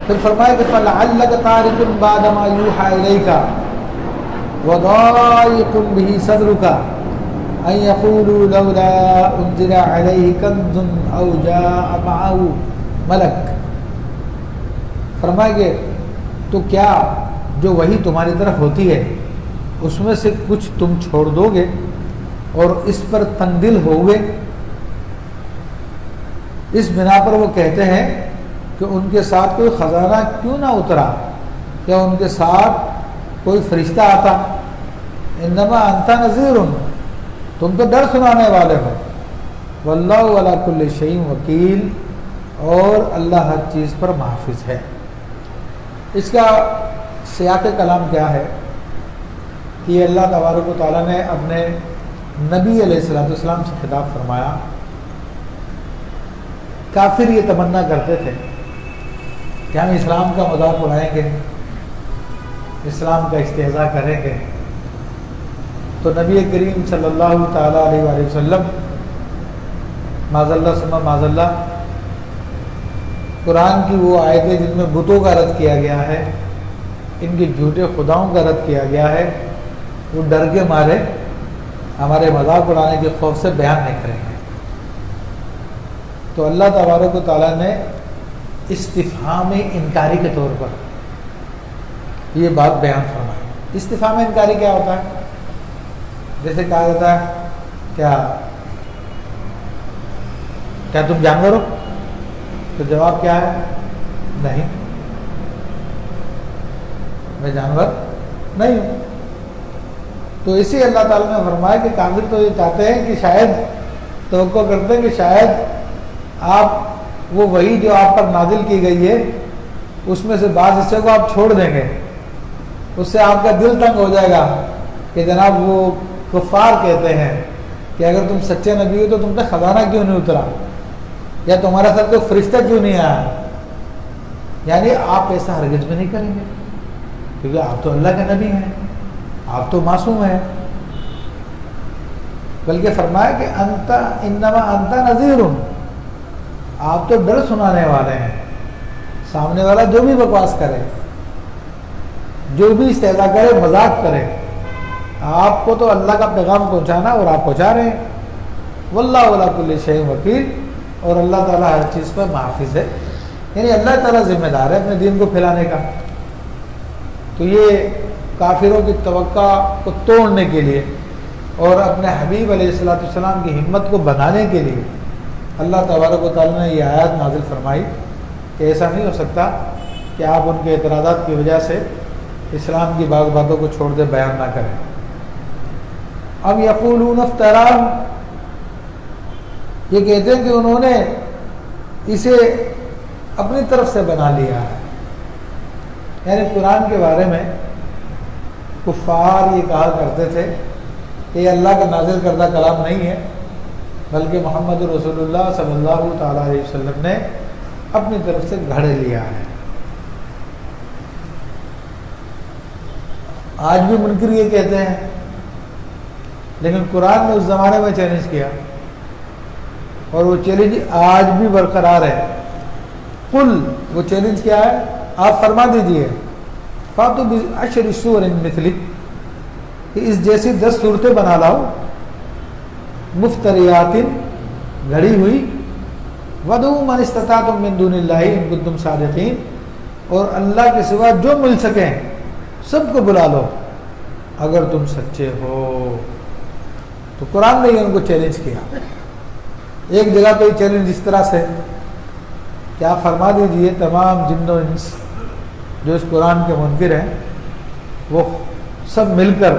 پھر فرمایا کہ فَلَعَلَّكَ تَارِكٌ بَعْدَ مَا يُوحَىٰ إِلَيْكَ وَضَائِقٌ بِهِ صَدْرُكَ أَن يَقُولُوا لَوْلَا أُنزِلَ عَلَيْهِ كَنزٌ أَوْ جَاءَ مَعَهُ مَلَكٌ. فرمایا کہ تو کیا جو وحی تمہاری طرف ہوتی ہے اس میں سے کچھ تم چھوڑ دو گے اور اس پر تنگ دل ہوگے؟ اس بنا پر وہ کہتے ہیں کہ ان کے ساتھ کوئی خزانہ کیوں نہ اترا یا ان کے ساتھ کوئی فرشتہ آتا. انما انت نذیر، تم تو ڈر سنانے والے ہو. واللہ علی کل شیء وکیل، اور اللہ ہر چیز پر محافظ ہے. اس کا سیاق کلام کیا ہے کہ یہ اللہ تبارک و تعالیٰ نے اپنے نبی علیہ السلام سے خطاب فرمایا. کافر یہ تمنا کرتے تھے کہ ہم اسلام کا مذاق اڑائیں گے، اسلام کا استہزاء کریں گے. تو نبی کریم صلی اللہ تعالیٰ علیہ وآلہ وسلم معاذ اللہ ثم معاذ اللہ قرآن کی وہ آیتیں جن میں بتوں کا رد کیا گیا ہے، ان کے جھوٹے خداؤں کا رد کیا گیا ہے، وہ ڈر کے مارے ہمارے مذاق اڑانے کے خوف سے بیان نہیں کریں گے. تو اللہ تبارک و تعالیٰ نے استفہام انکاری کے طور پر یہ بات بیان فرمائی. استفہام انکاری کیا ہوتا ہے؟ جیسے کہا جاتا ہے کیا تم جانور ہو؟ تو جواب کیا ہے؟ نہیں، میں جانور نہیں ہوں. تو اسی اللہ تعالیٰ نے فرمایا کہ کافر تو یہ چاہتے ہیں کہ شاید توقع کرتے ہیں کہ شاید آپ وہ وحی جو آپ پر نازل کی گئی ہے اس میں سے بعض حصے کو آپ چھوڑ دیں گے، اس سے آپ کا دل تنگ ہو جائے گا کہ جناب وہ کفار کہتے ہیں کہ اگر تم سچے نبی ہو تو تم پہ خزانہ کیوں نہیں اترا، یا تمہارے ساتھ کوئی فرشتہ کیوں نہیں آیا. یعنی آپ ایسا ہرگز بھی نہیں کریں گے کیونکہ آپ تو اللہ کے نبی ہیں، آپ تو معصوم ہیں. بلکہ فرمایا کہ انما انت نذیر، آپ تو ڈر سنانے والے ہیں. سامنے والا جو بھی بکواس کرے، جو بھی استہزاء کرے، مذاق کرے، آپ کو تو اللہ کا پیغام پہنچانا اور آپ پہنچا رہے ہیں. واللہ علی کل شیء وکیل، اور اللہ تعالیٰ ہر چیز پر محافظ ہے. یعنی اللہ تعالیٰ ذمہ دار ہے اپنے دین کو پھیلانے کا. تو یہ کافروں کی توقع کو توڑنے کے لیے اور اپنے حبیب علیہ السلام کی ہمت کو بنانے کے لیے اللہ تبارک و تعالیٰ نے یہ آیات نازل فرمائی کہ ایسا نہیں ہو سکتا کہ آپ ان کے اعتراضات کی وجہ سے اسلام کی بعض باتوں کو چھوڑ دے، بیان نہ کریں. اب یقولون افتراہ، یہ کہتے ہیں کہ انہوں نے اسے اپنی طرف سے بنا لیا ہے. یعنی قرآن کے بارے میں کفار یہ کہا کرتے تھے کہ یہ اللہ کا نازل کردہ کلام نہیں ہے، بلکہ محمد رسول اللہ صلی اللہ تعالیٰ علیہ وسلم نے اپنی طرف سے گھڑ لیا ہے. آج بھی منکر یہ کہتے ہیں، لیکن قرآن نے اس زمانے میں چیلنج کیا اور وہ چیلنج آج بھی برقرار ہے. قل، وہ چیلنج کیا ہے؟ آپ فرما دیجئے فاتو بعشر سور مثلہ، کہ اس جیسی 10 صورتیں بنا لاؤ، مفتریات، گھڑی ہوئی، وَدُعُوا مَنِ اسْتَطَعْتُم مِّن دُونِ اللَّهِ إِن كُنتُمْ صَادِقِينَ، اور اللہ کے سوا جو مل سکیں سب کو بلا لو اگر تم سچے ہو. تو قرآن نے ان کو چیلنج کیا. ایک جگہ پہ یہ چیلنج اس طرح سے کہ آپ فرما دیجئے تمام جن و انس جو اس قرآن کے منکر ہیں وہ سب مل کر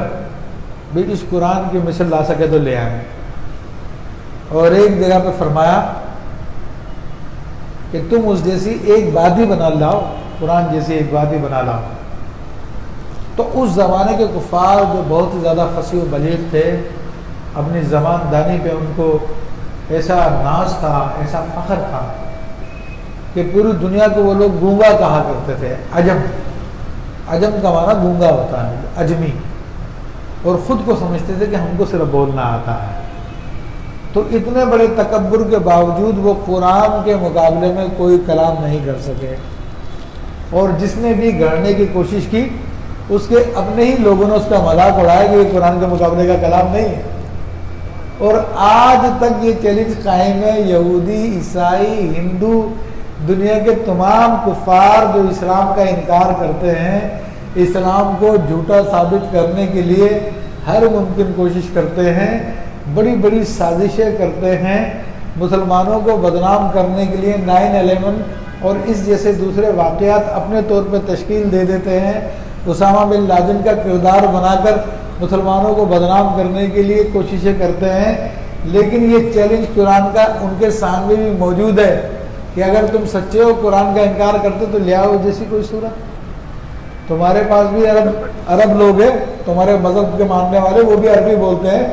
بھی اس قرآن کی مثل لا سکے تو لے آئیں. اور ایک جگہ پہ فرمایا کہ تم اس جیسی ایک بات ہی بنا لاؤ، قرآن جیسی ایک بات ہی بنا لاؤ. تو اس زمانے کے کفار جو بہت ہی زیادہ فصیح و بلیغ تھے، اپنی زبان دانی پہ ان کو ایسا ناز تھا، ایسا فخر تھا کہ پوری دنیا کو وہ لوگ گونگا کہا کرتے تھے. عجم کا معنی گونگا ہوتا ہے، اجمی، اور خود کو سمجھتے تھے کہ ہم کو صرف بولنا آتا ہے. تو اتنے بڑے تکبر کے باوجود وہ قرآن کے مقابلے میں کوئی کلام نہیں کر سکے. اور جس نے بھی گڑھنے کی کوشش کی اس کے اپنے ہی لوگوں نے اس کا مذاق اڑایا کہ یہ قرآن کے مقابلے کا کلام نہیں ہے. اور آج تک یہ چیلنج قائم ہے. یہودی، عیسائی، ہندو، دنیا کے تمام کفار جو اسلام کا انکار کرتے ہیں، اسلام کو جھوٹا ثابت کرنے کے لیے ہر ممکن کوشش کرتے ہیں، بڑی بڑی سازشیں کرتے ہیں، مسلمانوں کو بدنام کرنے کے لیے 9/11 اور اس جیسے دوسرے واقعات اپنے طور پہ تشکیل دے دیتے ہیں. اسامہ بن لادن کا کردار بنا کر مسلمانوں کو بدنام کرنے کے لیے کوششیں کرتے ہیں. لیکن یہ چیلنج قرآن کا ان کے سامنے بھی موجود ہے کہ اگر تم سچے ہو، قرآن کا انکار کرتے تو لے آؤ جیسی کوئی صورت. تمہارے پاس بھی عرب لوگ ہیں، تمہارے مذہب کے ماننے والے، وہ بھی عربی بولتے ہیں.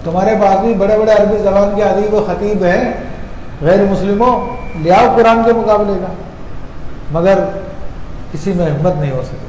تمہارے پاس بھی بڑے بڑے عربی زبان کے ادیب و خطیب ہیں غیر مسلموں، لے آؤ قرآن کے مقابلے کا. مگر کسی میں ہمت نہیں ہو سکی.